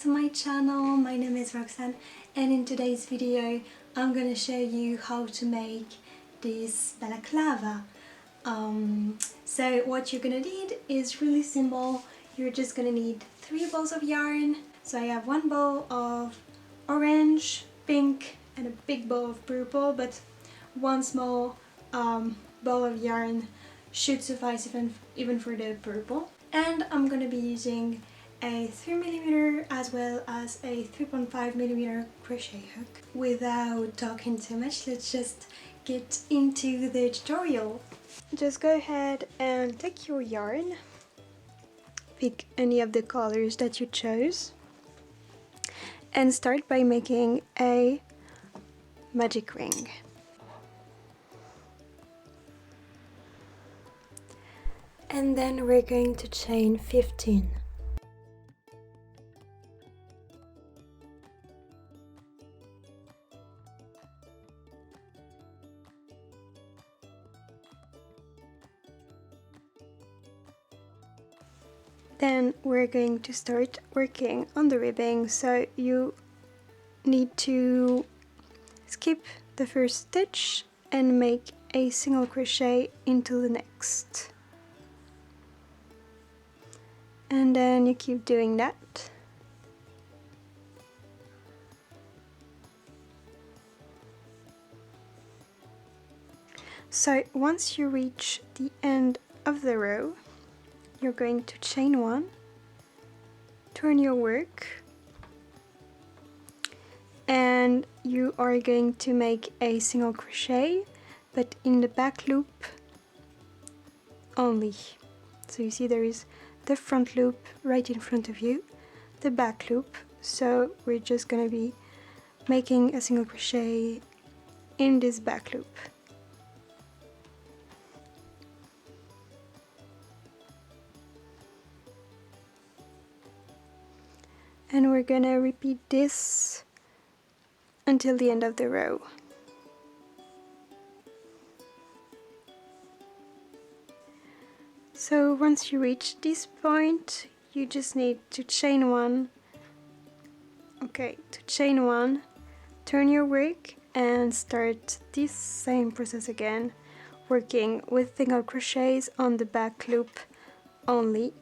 to my channel. My name is Roxanne, and in today's video I'm going to show you how to make this balaclava. So what you're going to need is really simple. You're just going to need 3 balls of yarn. So I have 1 ball of orange, pink and a big ball of purple, but 1 small ball of yarn should suffice even for the purple. And I'm going to be using a 3mm as well as a 3.5mm crochet hook. Without talking too much, let's just get into the tutorial. Just go ahead and take your yarn, pick any of the colors that you chose, and start by making a magic ring. And then we're going to chain 15. Then we're going to start working on the ribbing, so you need to skip the first stitch and make a single crochet into the next. And then you keep doing that. So once you reach the end of the row, you're going to chain 1, turn your work, and you are going to make a single crochet, but in the back loop only. So you see there is the front loop right in front of you, the back loop, so we're just gonna be making a single crochet in this back loop. And we're gonna repeat this until the end of the row. So once you reach this point, you just need to chain 1. Okay, to chain 1, turn your work and start this same process again, working with single crochets on the back loop only.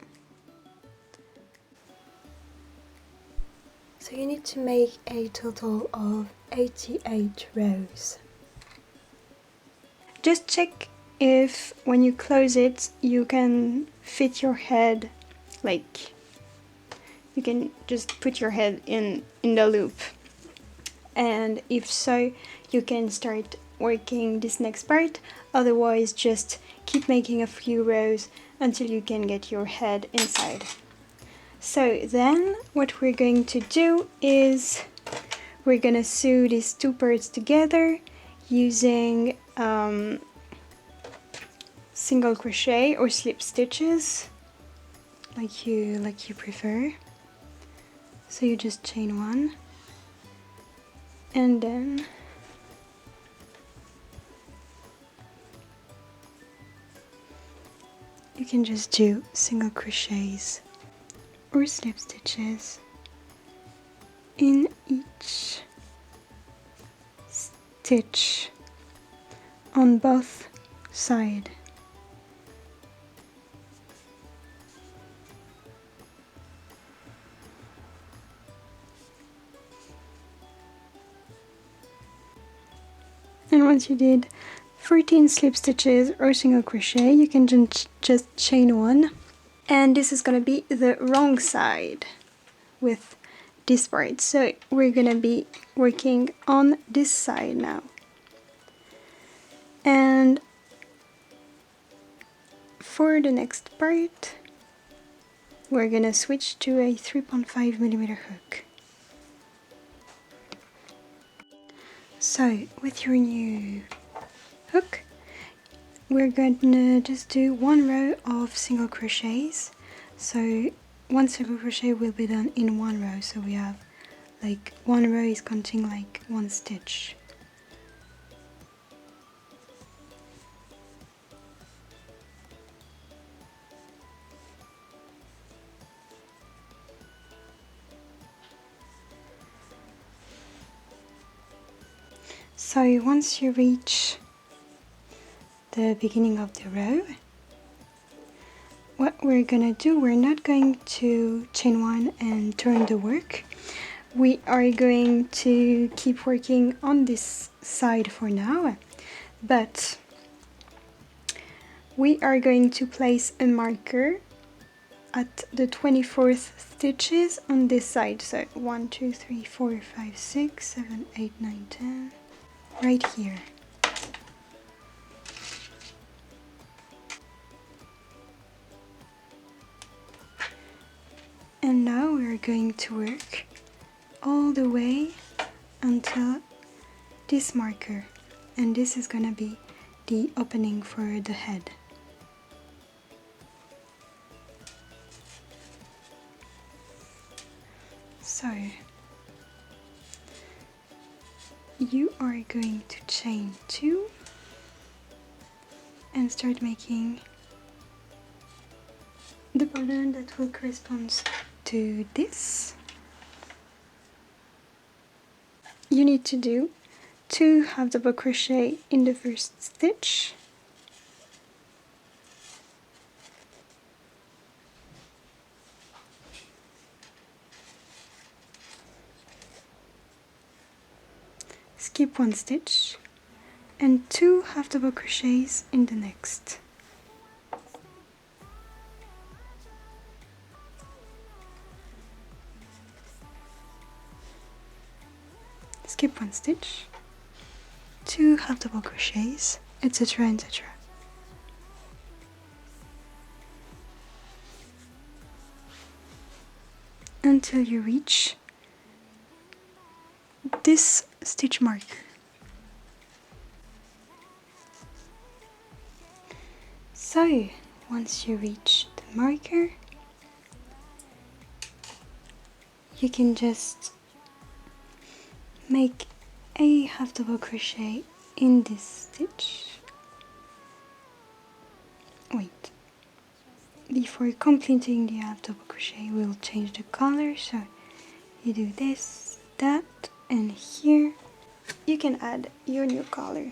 So you need to make a total of 88 rows. Just check if when you close it you can fit your head, like you can just put your head in the loop, and if so you can start working this next part. Otherwise just keep making a few rows until you can get your head inside. So then what we're going to do is we're gonna sew these 2 parts together using single crochet or slip stitches, like you prefer. So you just chain 1 and then you can just do single crochets or slip stitches in each stitch on both sides. And once you did 14 slip stitches or single crochet, you can just chain 1. And this is gonna be the wrong side with this part, so we're gonna be working on this side now. And for the next part we're gonna switch to a 3.5mm hook. So with your new hook we're gonna just do 1 row of single crochets. So 1 single crochet will be done in 1 row, so we have like 1 row is counting like 1 stitch. So once you reach the beginning of the row, what we're gonna do, we're not going to chain one and turn the work. We are going to keep working on this side for now, but we are going to place a marker at the 24th stitches on this side. So 1, 2, 3, 4, 5, 6, 7, 8, 9, 10, right here. And now we're going to work all the way until this marker, and this is gonna be the opening for the head. So you are going to chain 2 and start making the pattern that will correspond to this. You need to do 2 half double crochet in the first stitch, skip 1 stitch, and 2 half double crochets in the next. Skip 1 stitch, 2 half double crochets, etc., etc. Until you reach this stitch marker. So once you reach the marker, you can just make a half double crochet in this stitch. Wait, before completing the half double crochet we'll change the color, so you do this, that, and here you can add your new color.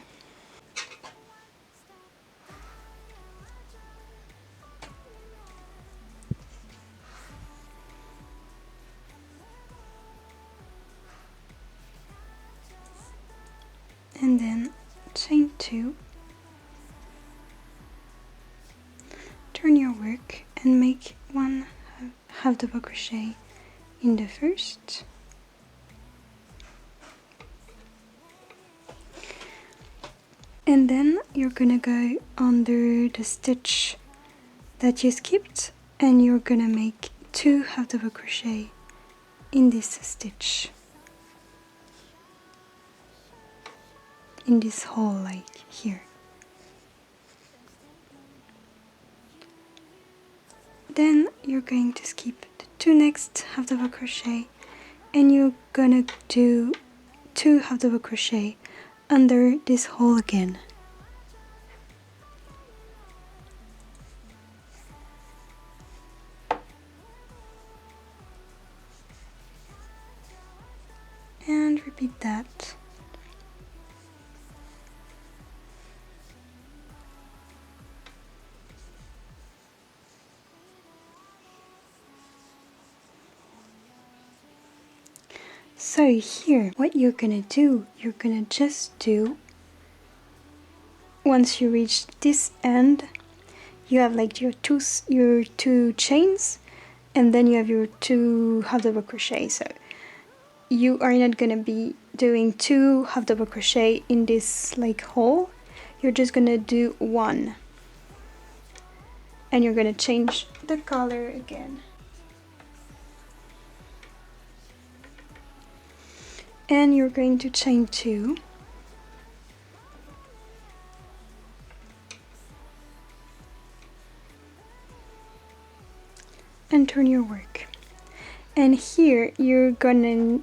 And then chain 2, turn your work and make 1 half double crochet in the first, and then you're gonna go under the stitch that you skipped and you're gonna make 2 half double crochet in this stitch, in this hole, like here. Then you're going to skip the 2 next half double crochet and you're gonna do 2 half double crochet under this hole again. And repeat that. So here, what you're gonna do, you're gonna just do, once you reach this end, you have like your two chains, and then you have your 2 half double crochet. So you are not gonna be doing 2 half double crochet in this like hole, you're just gonna do 1, and you're gonna change the color again. And you're going to chain 2, and turn your work. And here you're going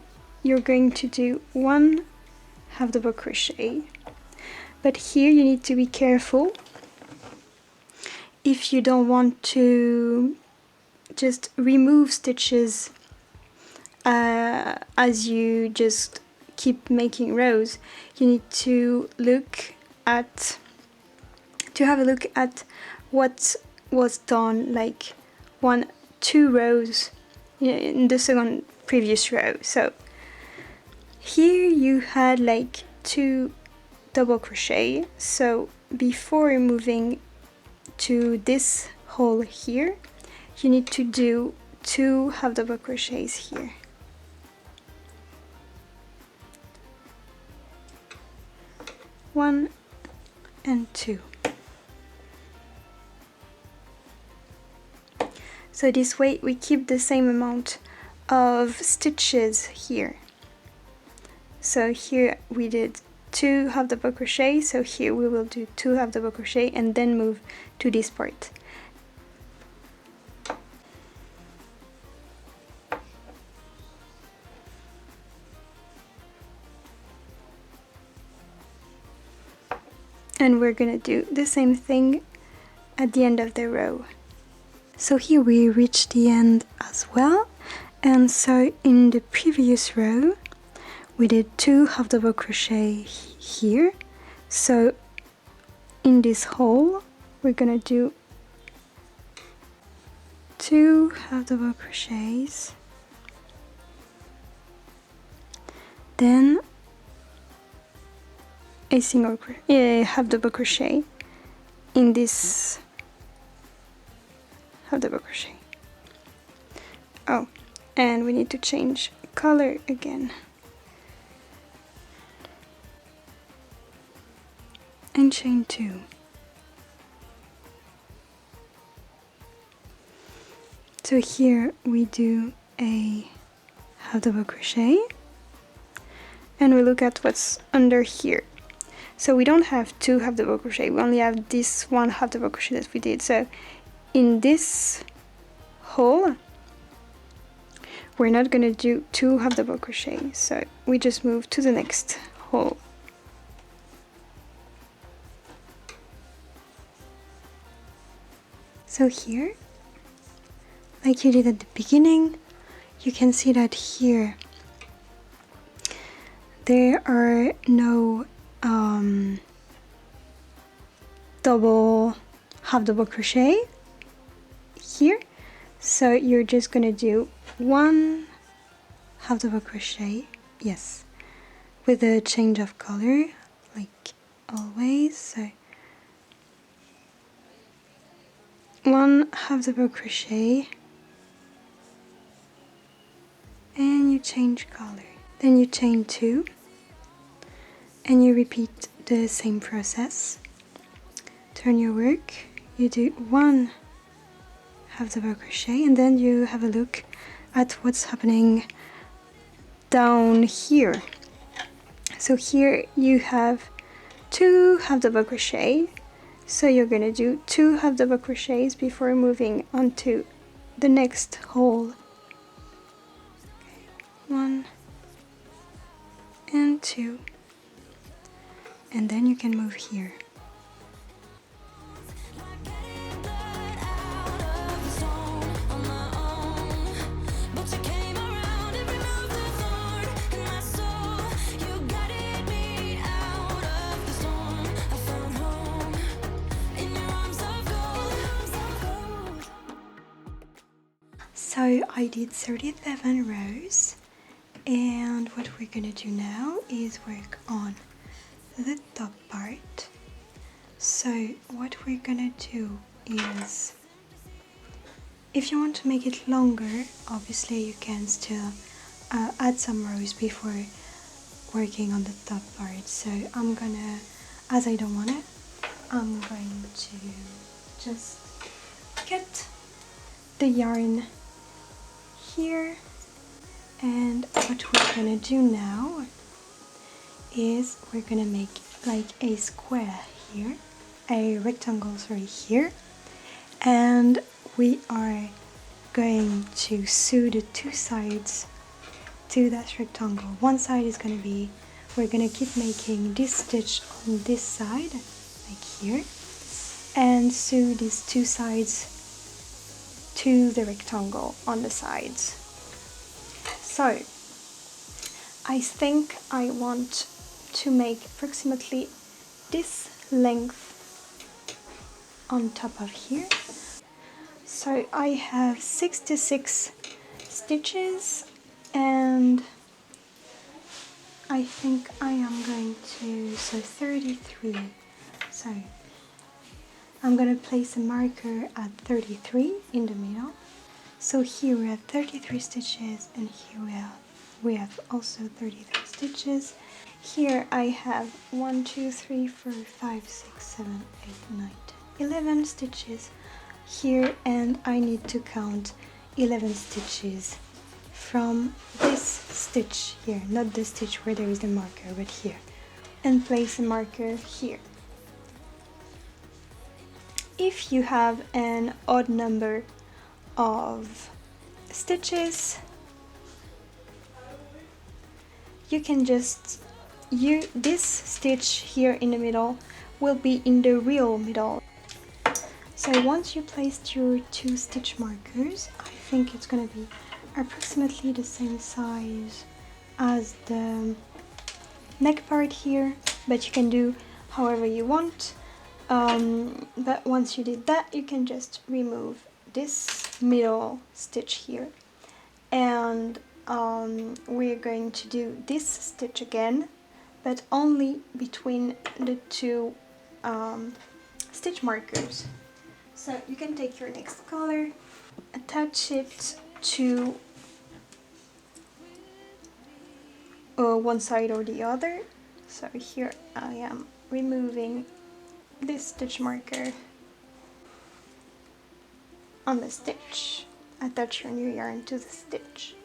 to do 1 half double crochet, but here you need to be careful. If you don't want to just remove stitches as you just keep making rows, you need to have a look at what was done like 2 rows in the previous row. So here you had like 2 double crochet, so before moving to this hole here, you need to do 2 half double crochets here. One and 2. So this way we keep the same amount of stitches here. So here we did 2 half double crochet, so here we will do 2 half double crochet and then move to this part. And we're gonna do the same thing at the end of the row. So here we reach the end as well, and so in the previous row we did 2 half double crochet here, so in this hole we're gonna do 2 half double crochets, then a single half double crochet in this half double crochet. Oh, and we need to change color again and chain 2. So here we do a half double crochet and we look at what's under here. So we don't have 2 half double crochet, we only have this 1 half double crochet that we did. So in this hole we're not going to do 2 half double crochet, so we just move to the next hole. So here, like you did at the beginning, you can see that here there are no double half double crochet here, so you're just gonna do 1 half double crochet, yes, with a change of color like always. So 1 half double crochet and you change color, then you chain 2 and you repeat the same process. Turn your work, you do 1 half double crochet and then you have a look at what's happening down here. So here you have 2 half double crochet, so you're gonna do 2 half double crochets before moving on to the next hole. 1 and 2, and then you can move here. So I did 37 rows, and what we're gonna do now is work on the top part. So what we're gonna do is, if you want to make it longer, obviously you can still add some rows before working on the top part. So I'm gonna, as I don't want it, I'm going to just get the yarn here, and what we're gonna do now is we're gonna make like a square here, a rectangle, sorry, here, and we are going to sew the 2 sides to that rectangle. One side is gonna be, we're gonna keep making this stitch on this side, like here, and sew these 2 sides to the rectangle on the sides. So I think I want to make approximately this length on top of here. So I have 66 stitches, and I think I am going to, so 33. So I'm going to place a marker at 33 in the middle. So here we have 33 stitches, and here we have also 33 stitches. Here I have 1, 2, 3, 4, 5, 6, 7, 8, 9, 10, 11 stitches here, and I need to count 11 stitches from this stitch here, not the stitch where there is the marker, but here, and place a marker here. If you have an odd number of stitches, you can just this stitch here in the middle will be in the real middle. So once you placed your 2 stitch markers, I think it's going to be approximately the same size as the neck part here, but you can do however you want. But once you did that, you can just remove this middle stitch here, and we're going to do this stitch again, but only between the 2 stitch markers. So you can take your next color, attach it to one side or the other. So here I am removing this stitch marker on the stitch. Attach your new yarn to the stitch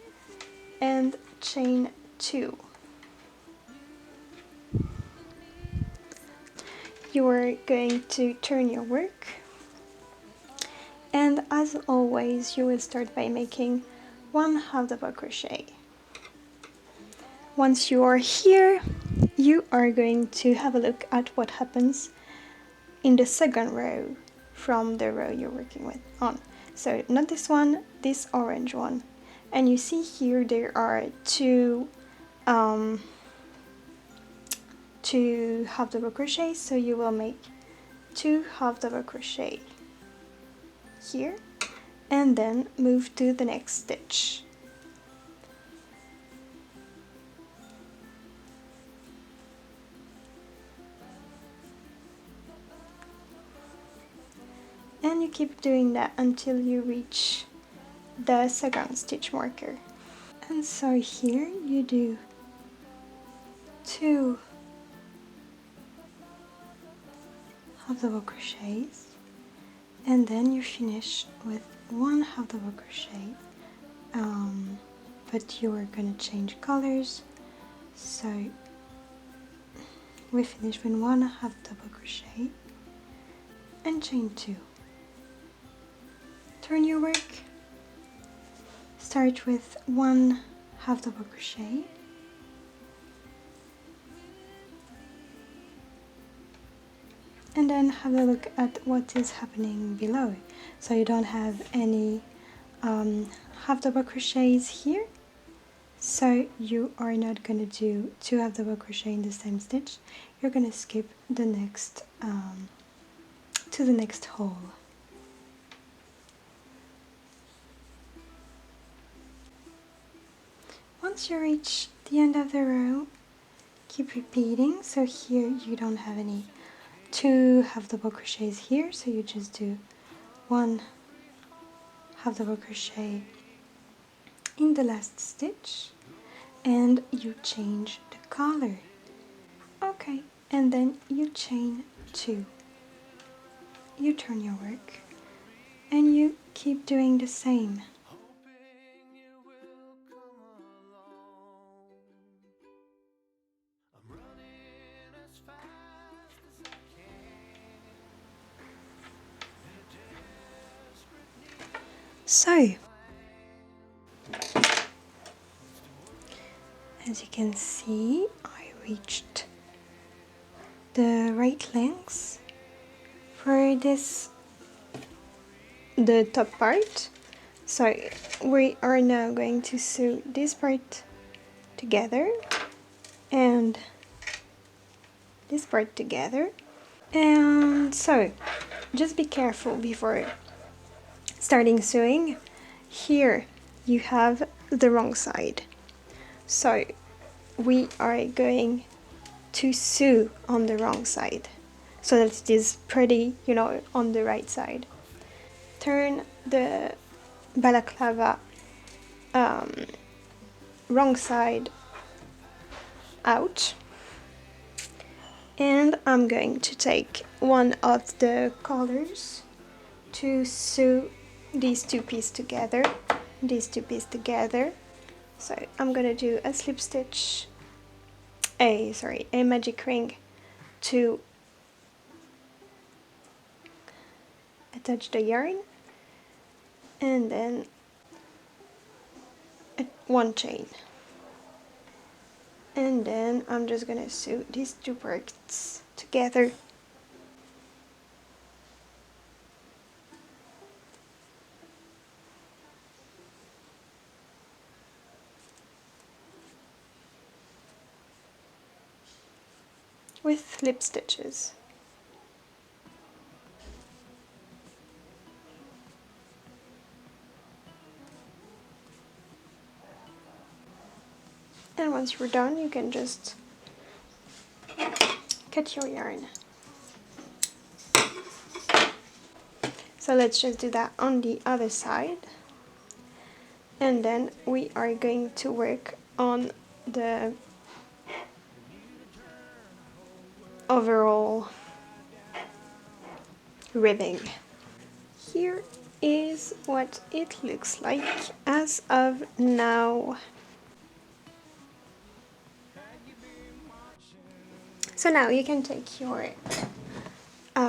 and chain 2. You are going to turn your work, and as always you will start by making 1 half double crochet. Once you are here, you are going to have a look at what happens in the second row from the row you're working with on. So not this one, this orange one. And you see here there are 2 half double crochets, so you will make 2 half double crochet here and then move to the next stitch. And you keep doing that until you reach the second stitch marker. And so here you do 2 half double crochets, and then you finish with 1 half double crochet, but you are going to change colors. So we finish with 1 half double crochet and chain 2. Turn your work, start with 1 half double crochet, and then have a look at what is happening below. So you don't have any half double crochets here, so you are not going to do 2 half double crochet in the same stitch. You're going to skip the next to the next hole. Once you reach the end of the row, keep repeating. So here you don't have any 2 half double crochets here, so you just do 1 half double crochet in the last stitch and you change the color. Okay, and then you chain 2. You turn your work and you keep doing the same. So, as you can see, I reached the right length for the top part. So we are now going to sew this part together. and this part together. And so just be careful before starting sewing. Here you have the wrong side, so we are going to sew on the wrong side so that it is pretty, you know, on the right side. Turn the balaclava wrong side out, and I'm going to take one of the colors to sew these two pieces together. So I'm gonna do a slip stitch, a magic ring to attach the yarn, and then one chain, and then I'm just gonna sew these two parts together. With slip stitches. And once you're done, you can just cut your yarn. So let's just do that on the other side. And then we are going to work on the overall ribbing. Here is what it looks like as of now. So now you can take your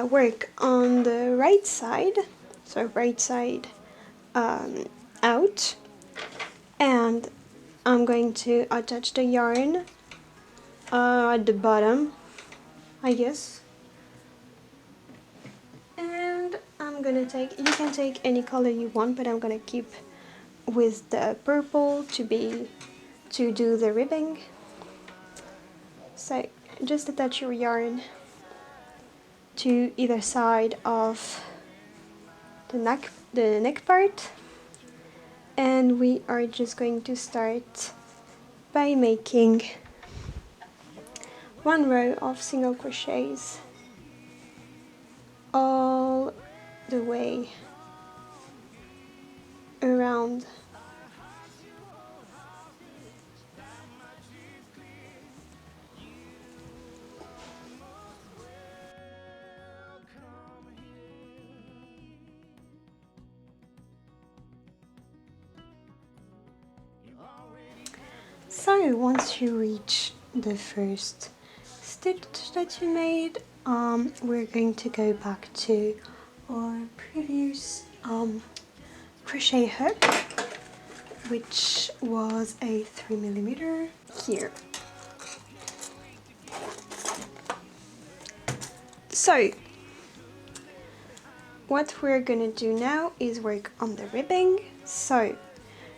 work on the right side, so right side out, and I'm going to attach the yarn at the bottom, I guess. And I'm gonna take, you can take any color you want, but I'm gonna keep with the purple to do the ribbing. So just attach your yarn to either side of the neck part, and we are just going to start by making one row of single crochets all the way around. So once you reach the first stitch that you made, we're going to go back to our previous crochet hook, which was a 3mm here. So what we're gonna do now is work on the ribbing. So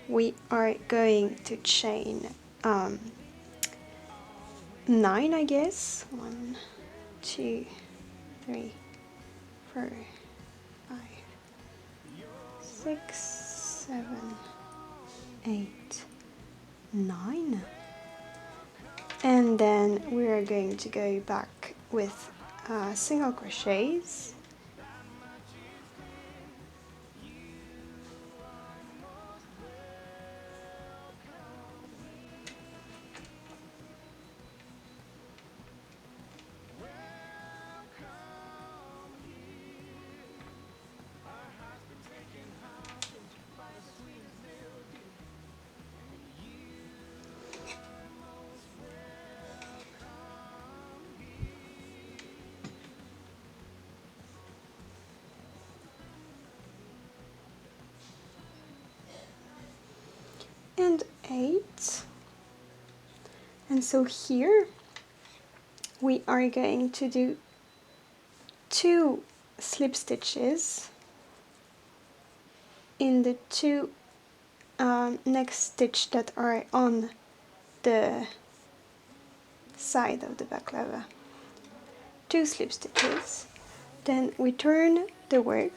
we are going to chain 9, I guess. 1, 2, 3, 4, 5, 6, 7, 8, 9. And then we are going to go back with single crochets. And 8. And so here we are going to do 2 slip stitches in the 2 next stitch that are on the side of the balaclava. 2 slip stitches, then we turn the work,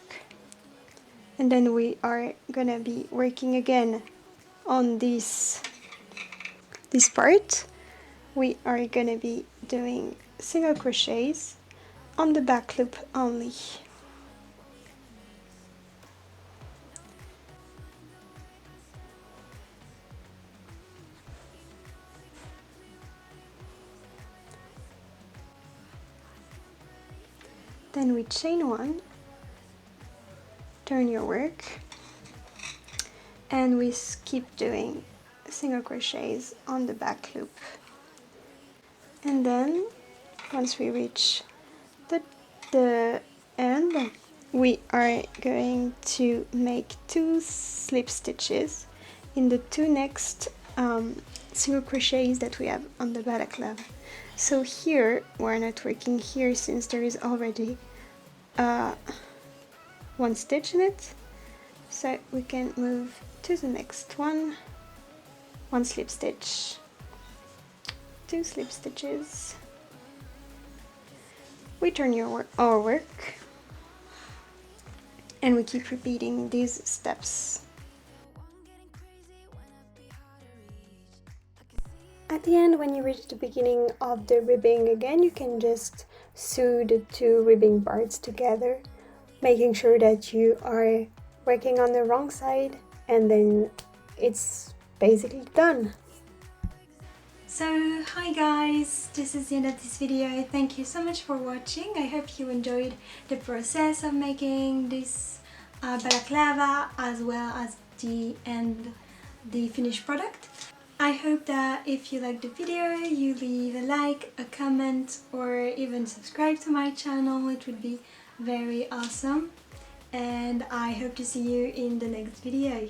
and then we are gonna be working again on this part. We are gonna be doing single crochets on the back loop only. Then we chain 1, turn your work, and we keep doing single crochets on the back loop. And then once we reach the end, we are going to make 2 slip stitches in the 2 next single crochets that we have on the balaclava. So here we're not working here since there is already 1 stitch in it, so we can move to the next one. 1 slip stitch, 2 slip stitches, we turn our work, and we keep repeating these steps. At the end, when you reach the beginning of the ribbing again, you can just sew the 2 ribbing parts together, making sure that you are working on the wrong side, and then it's basically done. So, hi guys, this is the end of this video. Thank you so much for watching. I hope you enjoyed the process of making this balaclava, as well as the finished product. I hope that if you liked the video, you leave a like, a comment, or even subscribe to my channel. It would be very awesome. And I hope to see you in the next video.